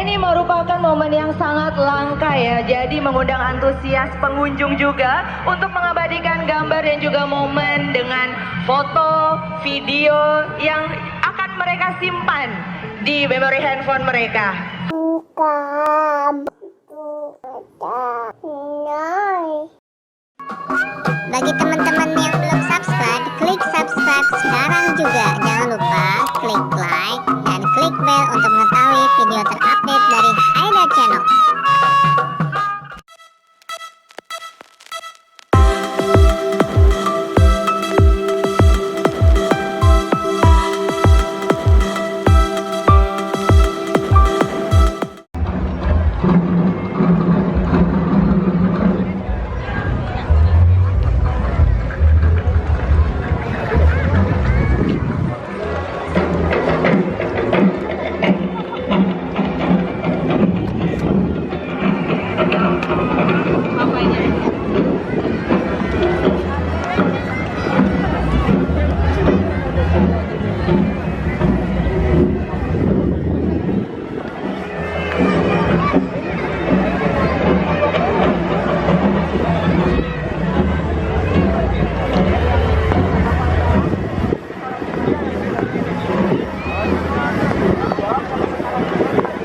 ini merupakan momen yang sangat langka ya. Jadi mengundang antusias pengunjung juga untuk mengabadikan gambar dan juga momen dengan foto, video yang akan mereka simpan di memori handphone mereka. Bagi teman-teman yang belum subscribe, klik subscribe sekarang juga. Jangan lupa klik like dan klik bell untuk mengetahui video terupdate dari Aida Channel.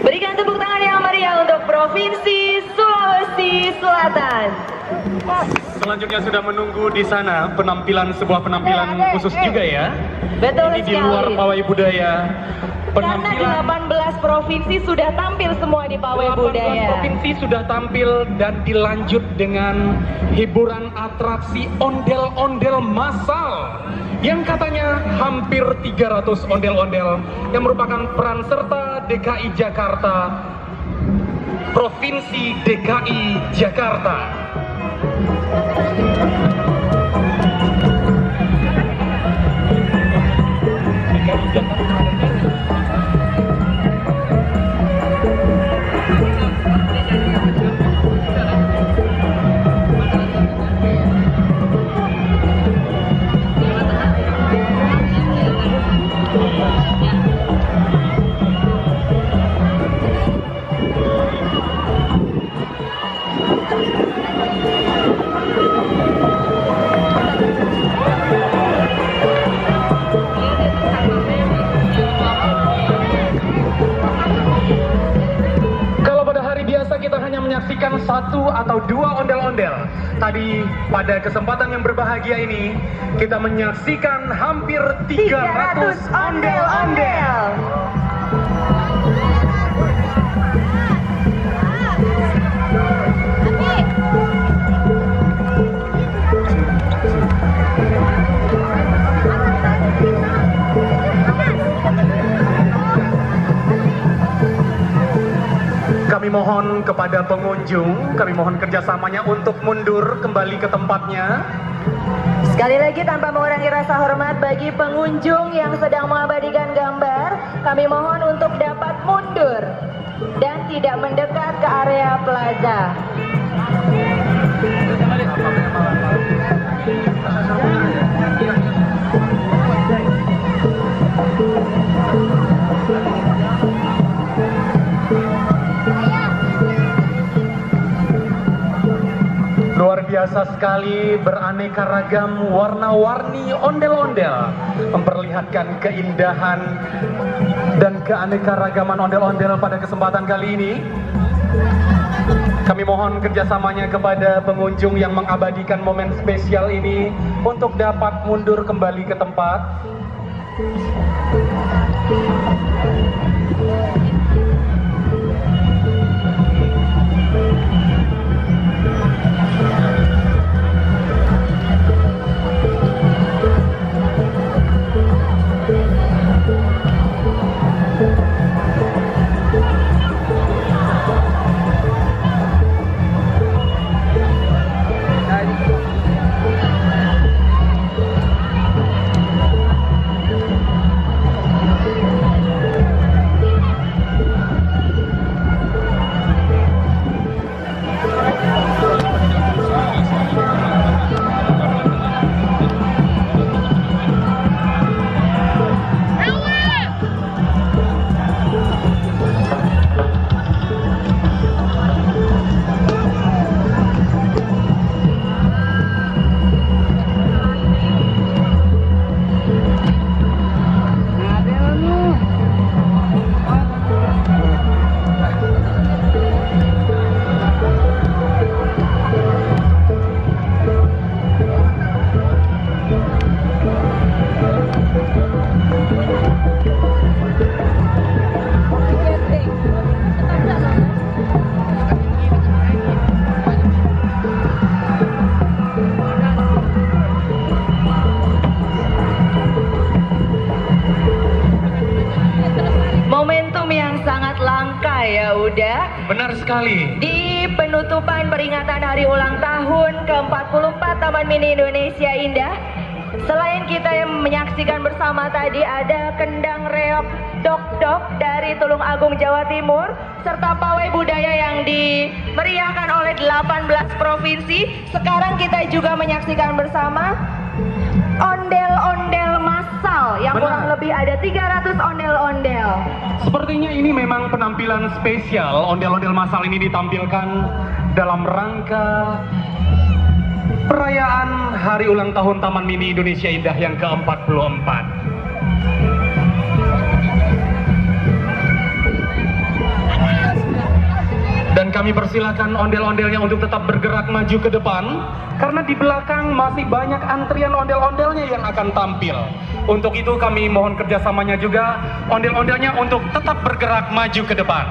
Berikan tepuk tangan yang meriah untuk Provinsi Sulawesi Selatan. Selanjutnya sudah menunggu di sana sebuah penampilan khusus juga ya. Betul Ini sekali. di luar pawai budaya. Karena 18 provinsi sudah tampil semua di pawai 18 budaya. provinsi sudah tampil dan dilanjut dengan hiburan atraksi ondel-ondel massal yang katanya hampir 300 ondel-ondel yang merupakan peran serta DKI Jakarta, Provinsi DKI Jakarta. Kita hanya menyaksikan satu atau dua ondel-ondel. Tadi pada kesempatan yang berbahagia ini kita menyaksikan hampir 300 ondel-ondel. Kami mohon kepada pengunjung, kami mohon kerjasamanya untuk mundur kembali ke tempatnya. Sekali lagi tanpa mengurangi rasa hormat bagi pengunjung yang sedang mengabadikan gambar, kami mohon untuk dapat mundur dan tidak mendekat ke area plaza. Luar biasa sekali, beraneka ragam warna-warni ondel-ondel memperlihatkan keindahan dan keanekaragaman ondel-ondel pada kesempatan kali ini. Kami mohon kerjasamanya kepada pengunjung yang mengabadikan momen spesial ini untuk dapat mundur kembali ke tempat. Uda. Benar sekali. Di penutupan peringatan hari ulang tahun ke-44 Taman Mini Indonesia Indah, selain kita yang menyaksikan bersama tadi ada kendang reok dok-dok dari Tulung Agung Jawa Timur, serta pawai budaya yang dimeriahkan oleh 18 provinsi. Sekarang kita juga menyaksikan bersama ondel-ondel massal yang Benar. kurang lebih ada 300 ondel-ondel. Sepertinya ini memang penampilan spesial. Ondel-ondel massal ini ditampilkan dalam rangka perayaan hari ulang tahun Taman Mini Indonesia Indah yang ke-44. Dan kami persilakan ondel-ondelnya untuk tetap bergerak maju ke depan, karena di belakang masih banyak antrian ondel-ondelnya yang akan tampil. Untuk itu kami mohon kerjasamanya juga ondel-ondelnya untuk tetap bergerak maju ke depan.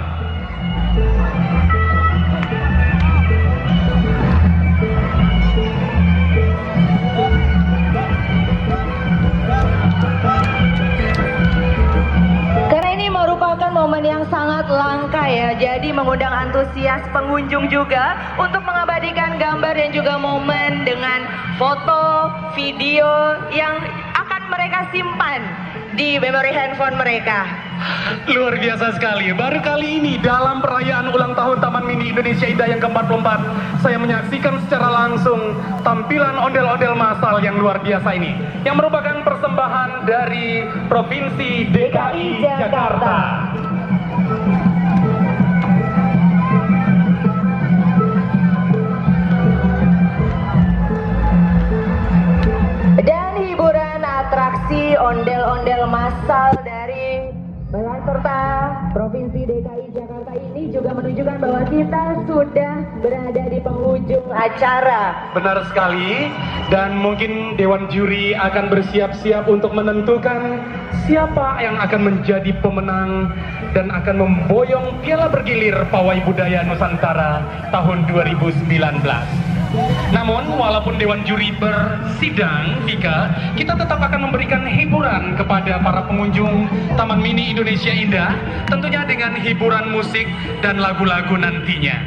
Karena ini merupakan momen yang sangat langka ya, jadi mengundang antusias pengunjung juga untuk mengabadikan gambar dan juga momen dengan foto, video yang akan mereka simpan di memori handphone mereka. Luar biasa sekali. Baru kali ini dalam perayaan ulang tahun Taman Mini Indonesia Indah yang ke-44, saya menyaksikan secara langsung tampilan ondel-ondel massal yang luar biasa ini, yang merupakan persembahan dari Provinsi DKI Jakarta. Dan hiburan atraksi ondel-ondel massal dari peserta Provinsi DKI Jakarta ini juga menunjukkan bahwa kita sudah berada di penghujung acara. Benar sekali, dan mungkin Dewan Juri akan bersiap-siap untuk menentukan siapa yang akan menjadi pemenang dan akan memboyong piala bergilir Pawai Budaya Nusantara tahun 2019. Namun, walaupun Dewan Juri bersidang, Vika, kita tetap akan memberikan hiburan kepada para pengunjung Taman Mini Indonesia Indah, tentunya dengan hiburan musik dan lagu-lagu nantinya.